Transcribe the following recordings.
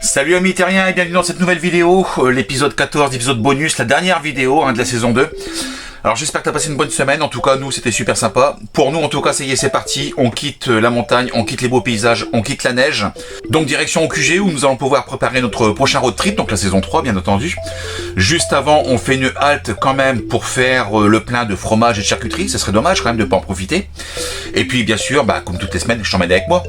Salut amis terriens et bienvenue dans cette nouvelle vidéo, l'épisode 14, épisode bonus, la dernière vidéo de la saison 2. Alors j'espère que tu as passé une bonne semaine, en tout cas nous c'était super sympa. Pour nous en tout cas ça y est c'est parti, on quitte la montagne, on quitte les beaux paysages, on quitte la neige. Donc direction au QG où nous allons pouvoir préparer notre prochain road trip, donc la saison 3 bien entendu. Juste avant on fait une halte quand même pour faire le plein de fromage et de charcuterie, ça serait dommage quand même de pas en profiter. Et puis bien sûr, comme toutes les semaines je t'emmène avec moi.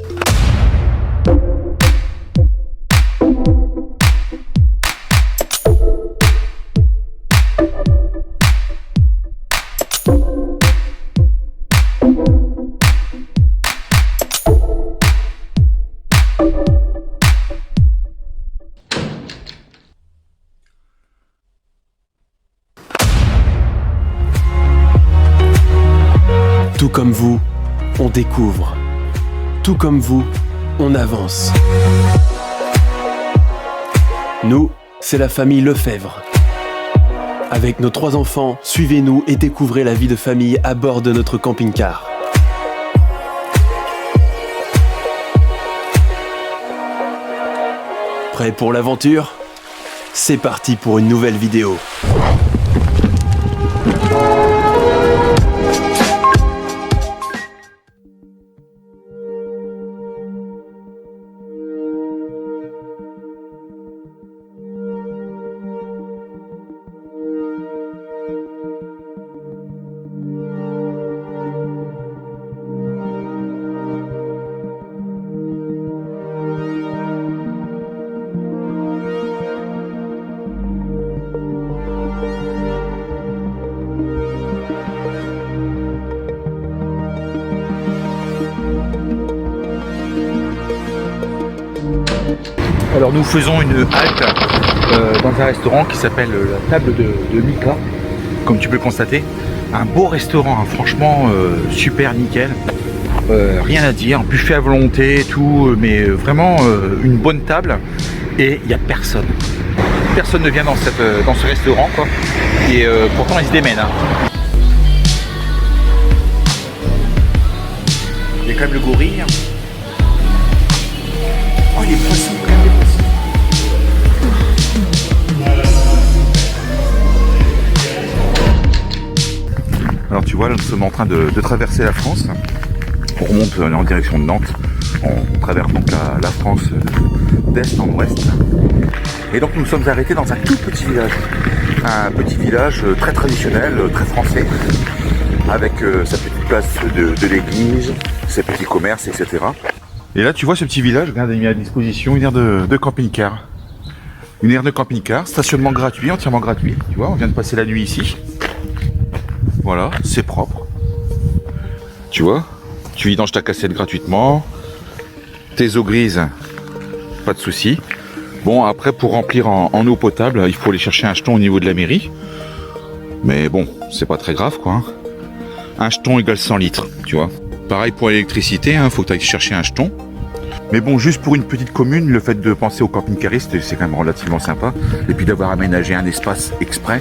Tout comme vous, on découvre. Tout comme vous, on avance. Nous, c'est la famille Lefebvre. Avec nos 3 enfants, suivez-nous et découvrez la vie de famille à bord de notre camping-car. Prêts pour l'aventure ? C'est parti pour une nouvelle vidéo. Alors nous faisons une halte dans un restaurant qui s'appelle la table de Mika, comme tu peux le constater. Un beau restaurant, franchement super nickel, rien à dire, buffet à volonté, tout, mais vraiment une bonne table et il n'y a personne. Personne ne vient dans ce restaurant quoi, et pourtant ils se démènent. Il y a quand même le gorille. Oh les poissons quand même, les poissons. Alors tu vois là nous sommes en train de traverser la France. On remonte en direction de Nantes. On traverse donc la France d'est en ouest. Et donc nous sommes arrêtés dans un tout petit village. Un petit village très traditionnel, très français. Avec sa petite place de l'église, ses petits commerces, etc. Et là tu vois ce petit village, regarde, il a mis à disposition une aire de camping-car. Une aire de camping-car, stationnement gratuit, entièrement gratuit. Tu vois, on vient de passer la nuit ici. Voilà, c'est propre. Tu vois, tu vidanges ta cassette gratuitement. Tes eaux grises, pas de souci. Bon, après pour remplir en eau potable, il faut aller chercher un jeton au niveau de la mairie. Mais bon, c'est pas très grave quoi. Un jeton égale 100 litres, tu vois. Pareil pour l'électricité, faut que tu ailles chercher un jeton. Mais bon, juste pour une petite commune, le fait de penser aux camping-caristes, c'est quand même relativement sympa. Et puis d'avoir aménagé un espace exprès.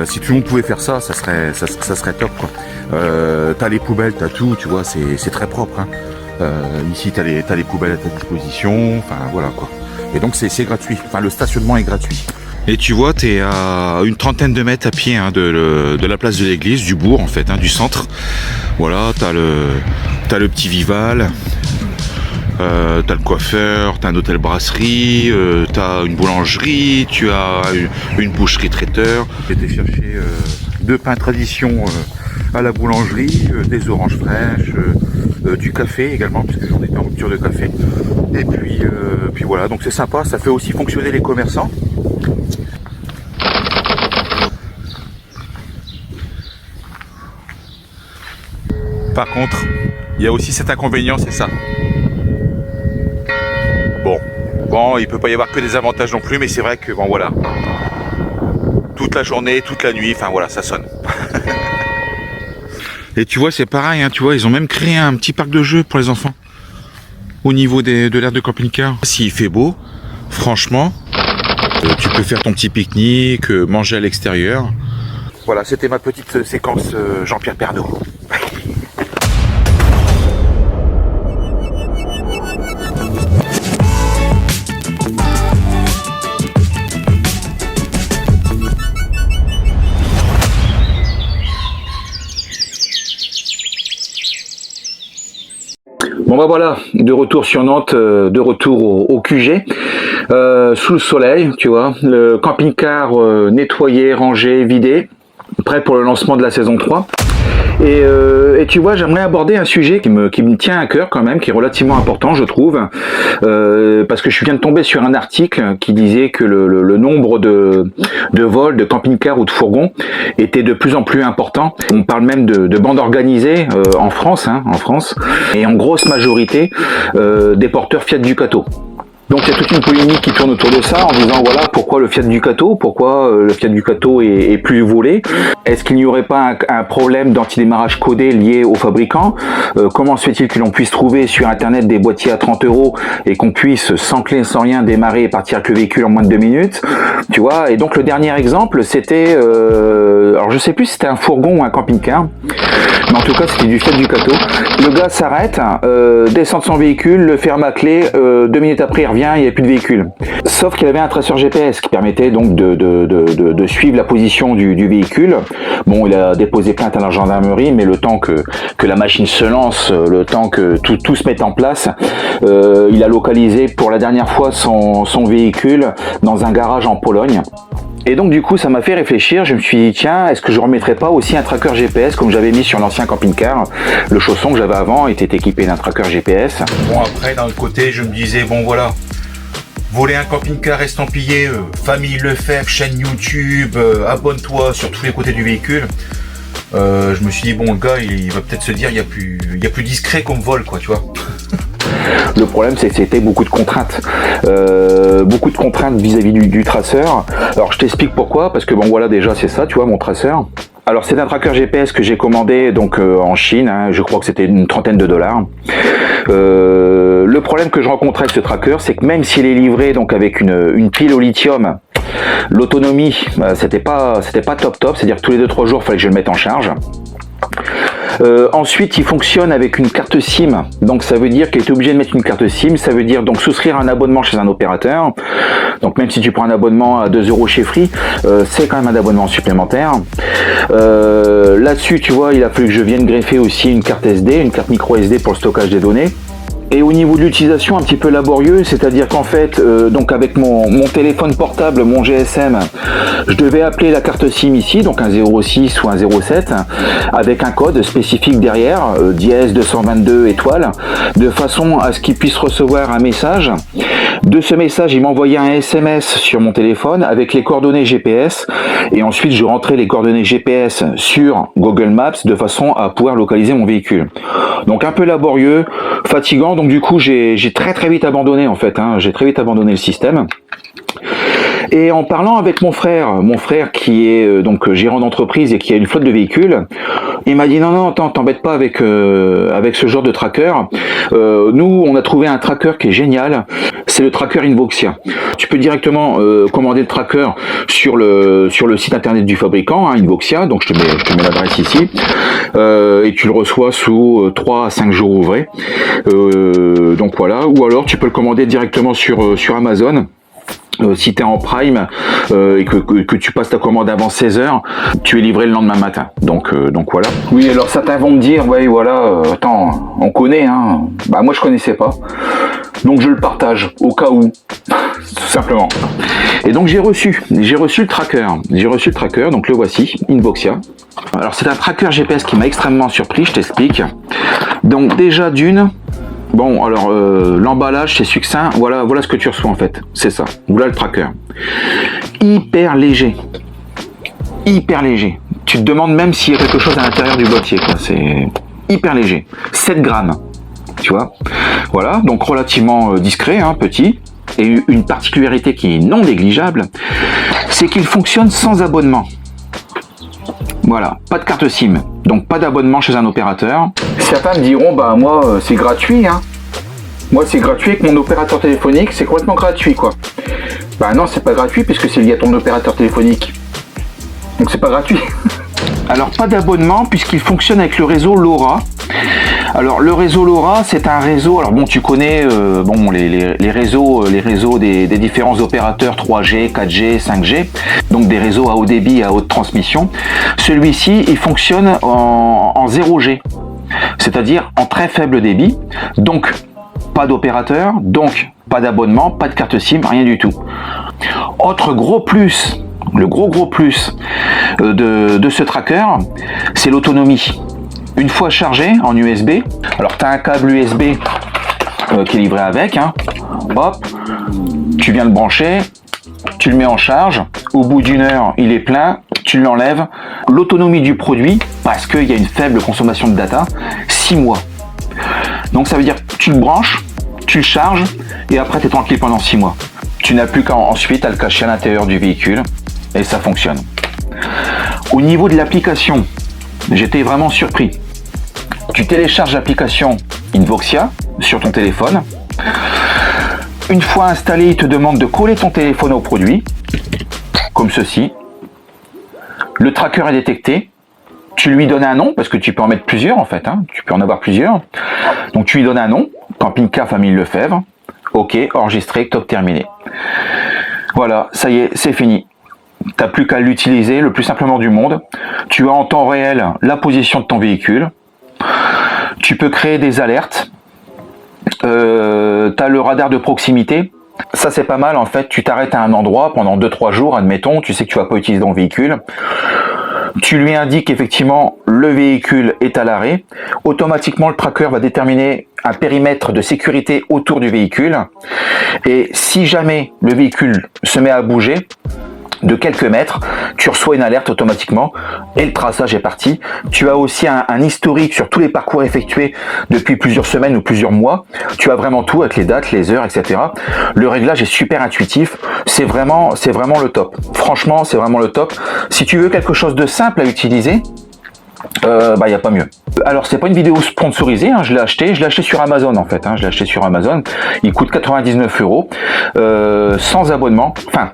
Si tout le monde pouvait faire ça, ça serait top quoi. T'as les poubelles, t'as tout, tu vois, c'est très propre. Ici, t'as les poubelles à ta disposition, enfin voilà quoi. Et donc c'est gratuit, enfin le stationnement est gratuit. Et tu vois, t'es à une trentaine de mètres à pied de la place de l'église, du bourg en fait, du centre. Voilà, t'as le petit Vival, t'as le coiffeur, t'as un hôtel brasserie, t'as une boulangerie, tu as une boucherie traiteur. J'ai été chercher 2 pains tradition à la boulangerie, des oranges fraîches, du café également, puisque j'en étais en rupture de café. Et puis voilà, donc c'est sympa, ça fait aussi fonctionner les commerçants. Par contre, il y a aussi cet inconvénient, c'est ça. Bon, il peut pas y avoir que des avantages non plus, mais c'est vrai que bon voilà. Toute la journée, toute la nuit, enfin voilà, ça sonne. Et tu vois, c'est pareil, tu vois, ils ont même créé un petit parc de jeux pour les enfants. Au niveau de l'aire de camping-car. S'il fait beau, franchement, tu peux faire ton petit pique-nique, manger à l'extérieur. Voilà, c'était ma petite séquence Jean-Pierre Pernaut. Bon bah voilà, de retour sur Nantes, de retour au QG, sous le soleil, tu vois, le camping-car nettoyé, rangé, vidé, prêt pour le lancement de la saison 3. Et tu vois, j'aimerais aborder un sujet qui me tient à cœur quand même, qui est relativement important, je trouve, parce que je viens de tomber sur un article qui disait que le nombre de vols, de camping-cars ou de fourgons était de plus en plus important. On parle même de bandes organisées en France, et en grosse majorité des porteurs Fiat Ducato. Donc il y a toute une polémique qui tourne autour de ça en disant voilà pourquoi le Fiat Ducato, pourquoi le Fiat Ducato est plus volé. Est-ce qu'il n'y aurait pas un problème d'antidémarrage codé lié au fabricant? Comment se fait-il que l'on puisse trouver sur internet des boîtiers à 30 € et qu'on puisse sans clé, sans rien démarrer et partir avec le véhicule en moins de 2 minutes? Tu vois, et donc le dernier exemple c'était, alors je sais plus si c'était un fourgon ou un camping-car, mais en tout cas c'était du Fiat Ducato. Le gars s'arrête, descend de son véhicule, le ferme à clé, 2 minutes après il revient, il n'y a plus de véhicule. Sauf qu'il avait un traceur GPS qui permettait donc de suivre la position du véhicule. Bon, il a déposé plainte à la gendarmerie, mais le temps que la machine se lance, le temps que tout se mette en place, il a localisé pour la dernière fois son véhicule dans un garage en Pologne. Et donc du coup ça m'a fait réfléchir, je me suis dit tiens, est-ce que je remettrais pas aussi un tracker GPS comme j'avais mis sur l'ancien camping-car? Le chausson que j'avais avant était équipé d'un tracker GPS. Bon après d'un autre côté je me disais bon voilà, voler un camping-car estampillé Famille Lefebvre, chaîne YouTube, abonne-toi sur tous les côtés du véhicule. Je me suis dit bon le gars il va peut-être se dire il y a plus discret comme vol quoi tu vois. Le problème, c'est que c'était beaucoup de contraintes vis-à-vis du traceur. Alors, je t'explique pourquoi, parce que bon, voilà, déjà, c'est ça, tu vois, mon traceur. Alors, c'est un tracker GPS que j'ai commandé donc en Chine. Je crois que c'était une $30. Le problème que je rencontrais avec ce tracker, c'est que même s'il est livré donc avec une pile au lithium, l'autonomie, c'était pas top. C'est-à-dire que tous les 2-3 jours, il fallait que je le mette en charge. Ensuite, il fonctionne avec une carte SIM, donc ça veut dire qu'il est obligé de mettre une carte SIM, ça veut dire donc souscrire un abonnement chez un opérateur. Donc même si tu prends un abonnement à 2 € chez Free, c'est quand même un abonnement supplémentaire. Là-dessus, tu vois, il a fallu que je vienne greffer aussi une carte SD, une carte micro SD pour le stockage des données. Et au niveau de l'utilisation, un petit peu laborieux, c'est-à-dire qu'en fait, donc avec mon téléphone portable, mon GSM, je devais appeler la carte SIM ici, donc un 06 ou un 07, avec un code spécifique derrière, dièse 222 étoiles, de façon à ce qu'il puisse recevoir un message. De ce message, il m'envoyait un SMS sur mon téléphone avec les coordonnées GPS, et ensuite je rentrais les coordonnées GPS sur Google Maps de façon à pouvoir localiser mon véhicule. Donc un peu laborieux, fatigant, donc du coup j'ai très vite abandonné en fait, j'ai très vite abandonné le système. Et en parlant avec mon frère qui est donc gérant d'entreprise et qui a une flotte de véhicules, il m'a dit non, t'embête pas avec ce genre de tracker. Nous, on a trouvé un tracker qui est génial. C'est le tracker Invoxia. Tu peux directement commander le tracker sur le site internet du fabricant, Invoxia. Donc je te mets l'adresse ici et tu le reçois sous 3 à 5 jours ouvrés. Donc voilà. Ou alors tu peux le commander directement sur Amazon. Si tu es en Prime et que tu passes ta commande avant 16h, tu es livré le lendemain matin. Donc voilà. Oui, alors certains vont me dire, ouais, voilà, attends, on connaît, Bah moi je connaissais pas. Donc je le partage au cas où, tout simplement. Et donc j'ai reçu le tracker. Donc le voici, Invoxia. Alors c'est un tracker GPS qui m'a extrêmement surpris, je t'explique. Donc déjà d'une. Bon, alors l'emballage c'est succinct, voilà ce que tu reçois en fait, c'est ça, voilà le tracker. Hyper léger. Tu te demandes même s'il y a quelque chose à l'intérieur du boîtier, quoi. C'est hyper léger, 7 grammes, tu vois. Voilà, donc relativement discret, petit. Et une particularité qui est non négligeable, c'est qu'il fonctionne sans abonnement. Voilà, pas de carte SIM, donc pas d'abonnement chez un opérateur. Certains me diront, bah moi c'est gratuit, Moi c'est gratuit avec mon opérateur téléphonique, c'est complètement gratuit quoi. Bah non, c'est pas gratuit puisque c'est lié à ton opérateur téléphonique. Donc c'est pas gratuit. Alors pas d'abonnement puisqu'il fonctionne avec le réseau LoRa. Alors le réseau LoRa, c'est un réseau, alors bon tu connais les réseaux des différents opérateurs 3G, 4G, 5G, donc des réseaux à haut débit, à haute transmission. Celui-ci, il fonctionne en 0G. c'est-à-dire en très faible débit, donc pas d'opérateur, donc pas d'abonnement, pas de carte SIM, rien du tout. Autre gros plus, le gros plus de ce tracker, c'est l'autonomie. Une fois chargé en USB, alors tu as un câble USB qui est livré avec, hein. Hop, tu viens le brancher, tu le mets en charge, au bout d'une heure il est plein, tu l'enlèves. L'autonomie du produit, parce qu'il y a une faible consommation de data, 6 mois. Donc ça veut dire que tu le branches, tu le charges et après tu es tranquille pendant 6 mois. Tu n'as plus qu'à ensuite à le cacher à l'intérieur du véhicule et ça fonctionne. Au niveau de l'application, j'étais vraiment surpris. Tu télécharges l'application Invoxia sur ton téléphone. Une fois installé, il te demande de coller ton téléphone au produit, comme ceci. Le tracker est détecté. Tu lui donnes un nom, parce que tu peux en mettre plusieurs en fait, hein. Tu peux en avoir plusieurs. Donc tu lui donnes un nom, Camping-Car Famille Lefebvre. Ok, enregistré, top, terminé. Voilà, ça y est, c'est fini. Tu n'as plus qu'à l'utiliser le plus simplement du monde. Tu as en temps réel la position de ton véhicule. Tu peux créer des alertes. Tu as le radar de proximité. Ça c'est pas mal en fait. Tu t'arrêtes à un endroit pendant 2-3 jours, admettons. Tu sais que tu vas pas utiliser ton véhicule. Tu lui indiques effectivement le véhicule est à l'arrêt. Automatiquement, le tracker va déterminer un périmètre de sécurité autour du véhicule. Et si jamais le véhicule se met à bouger de quelques mètres, tu reçois une alerte automatiquement et le traçage est parti. Tu as aussi un historique sur tous les parcours effectués depuis plusieurs semaines ou plusieurs mois. Tu as vraiment tout avec les dates, les heures, etc. Le réglage est super intuitif. C'est vraiment le top. Franchement, c'est vraiment le top. Si tu veux quelque chose de simple à utiliser, y a pas mieux. Alors c'est pas une vidéo sponsorisée, hein, je l'ai acheté sur Amazon en fait, hein, je l'ai acheté sur Amazon. Il coûte 99 €, sans abonnement. Enfin,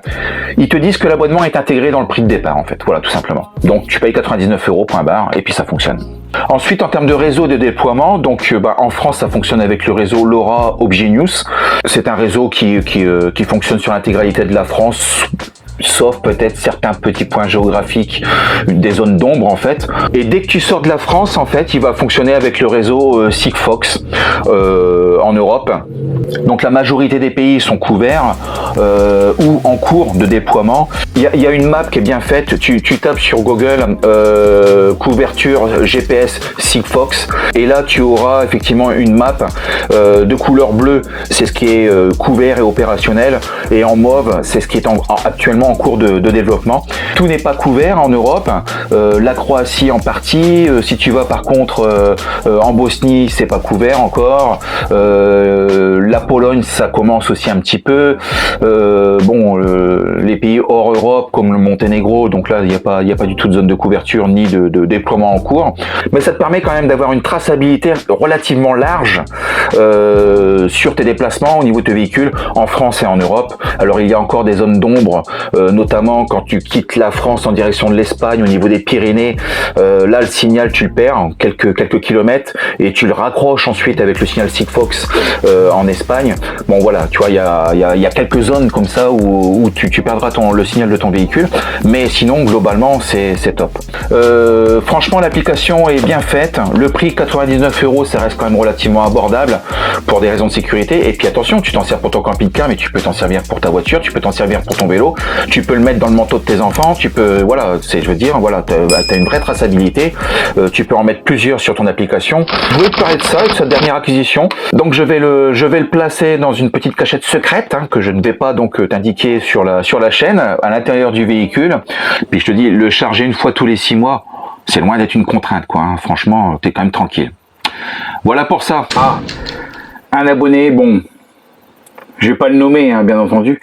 ils te disent que l'abonnement est intégré dans le prix de départ en fait, voilà tout simplement. Donc tu payes 99 €, point barre, et puis ça fonctionne. Ensuite, en termes de réseau de déploiement, donc en France, ça fonctionne avec le réseau LoRa Obgenius. C'est un réseau qui fonctionne sur l'intégralité de la France, sauf peut-être certains petits points géographiques, des zones d'ombre en fait. Et dès que tu sors de la France, en fait, il va fonctionner avec le réseau Sigfox en Europe. Donc la majorité des pays sont couverts ou en cours de déploiement. Il y a une map qui est bien faite. Tu tapes sur Google couverture GPS Sigfox et là tu auras effectivement une map de couleur bleue, c'est ce qui est couvert et opérationnel, et en mauve c'est ce qui est actuellement en cours de développement. Tout n'est pas couvert en Europe, la Croatie en partie, si tu vas par contre en Bosnie c'est pas couvert encore, la Pologne ça commence aussi un petit peu, les pays hors Europe comme le Monténégro, donc là il n'y a pas du tout de zone de couverture ni de déploiement en cours, mais ça te permet quand même d'avoir une traçabilité relativement large sur tes déplacements au niveau de tes véhicules en France et en Europe. Alors il y a encore des zones d'ombre, notamment quand tu quittes la France en direction de l'Espagne au niveau des Pyrénées, là le signal tu le perds en quelques kilomètres et tu le raccroches ensuite avec le signal Sigfox en Espagne. Bon voilà, tu vois, il y a quelques zones comme ça où tu perdras le signal de ton véhicule, mais sinon globalement c'est top. Franchement l'application est bien faite, le prix 99 €, ça reste quand même relativement abordable pour des raisons de sécurité. Et puis attention, tu t'en sers pour ton camping-car, mais tu peux t'en servir pour ta voiture, tu peux t'en servir pour ton vélo, tu peux le mettre dans le manteau de tes enfants, tu peux, voilà, t'as une vraie traçabilité, tu peux en mettre plusieurs sur ton application. Je voulais te parler de ça, de cette dernière acquisition. Donc je vais le placer dans une petite cachette secrète, hein, que je ne vais pas donc t'indiquer sur la chaîne, à l'intérieur du véhicule. Puis je te dis, le charger une fois tous les 6 mois, c'est loin d'être une contrainte, quoi, hein. Franchement, t'es quand même tranquille. Voilà pour ça. Ah, un abonné, bon, je vais pas le nommer, hein, bien entendu.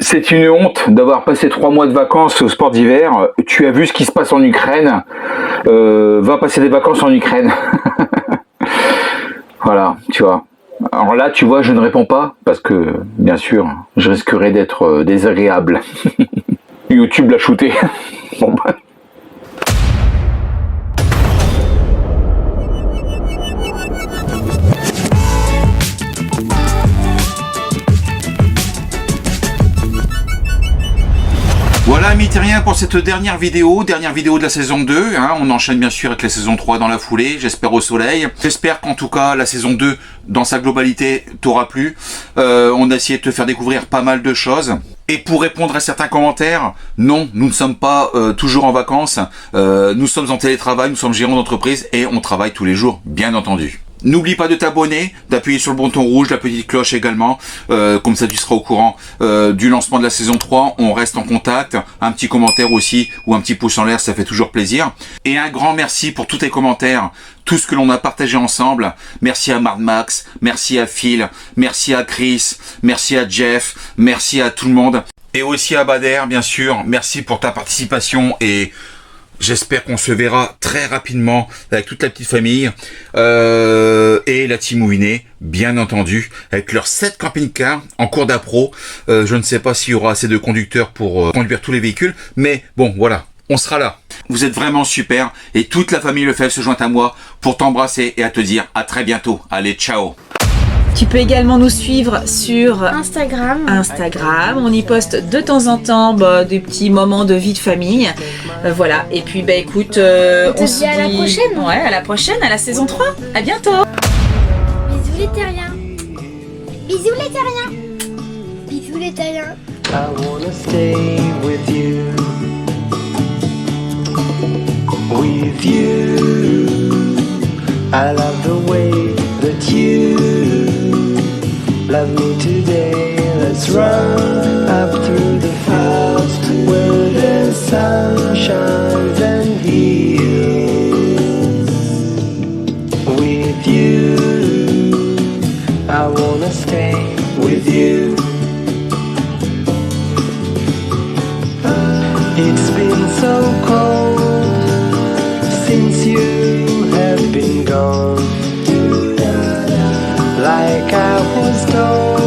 C'est une honte d'avoir passé 3 mois de vacances au sport d'hiver. Tu as vu ce qui se passe en Ukraine. Va passer des vacances en Ukraine. Voilà, tu vois. Alors là, tu vois, je ne réponds pas parce que, bien sûr, je risquerais d'être désagréable. YouTube l'a shooté. Bon, bah. Voilà amis terriens, pour cette dernière vidéo de la saison 2, hein, on enchaîne bien sûr avec la saison 3 dans la foulée, j'espère au soleil. J'espère qu'en tout cas la saison 2 dans sa globalité t'aura plu. On a essayé de te faire découvrir pas mal de choses. Et pour répondre à certains commentaires, non, nous ne sommes pas toujours en vacances, nous sommes en télétravail, nous sommes gérants d'entreprise et on travaille tous les jours, bien entendu. N'oublie pas de t'abonner, d'appuyer sur le bouton rouge, la petite cloche également, comme ça tu seras au courant du lancement de la saison 3, on reste en contact, un petit commentaire aussi ou un petit pouce en l'air, ça fait toujours plaisir. Et un grand merci pour tous tes commentaires, tout ce que l'on a partagé ensemble. Merci à Mad Max, merci à Phil, merci à Chris, merci à Jeff, merci à tout le monde. Et aussi à Bader, bien sûr, merci pour ta participation et... j'espère qu'on se verra très rapidement avec toute la petite famille et la team Ouiné, bien entendu, avec leurs 7 camping-cars en cours d'appro. Je ne sais pas s'il y aura assez de conducteurs pour conduire tous les véhicules, mais bon, voilà, on sera là. Vous êtes vraiment super et toute la famille Lefebvre se joint à moi pour t'embrasser et à te dire à très bientôt. Allez, ciao! Tu peux également nous suivre sur Instagram. On y poste de temps en temps des petits moments de vie de famille. Voilà. Et puis écoute, on se dit à la prochaine. Ouais, à la prochaine, à la saison 3. À bientôt. Bisous les terriens. Bisous les terriens. Bisous les terriens. I wanna stay with you. With you. I love the way that you love me today. Let's run up through the fields where the sun shines and heals. With you, I wanna stay with you. It's been so cold since you have been gone. Like I was told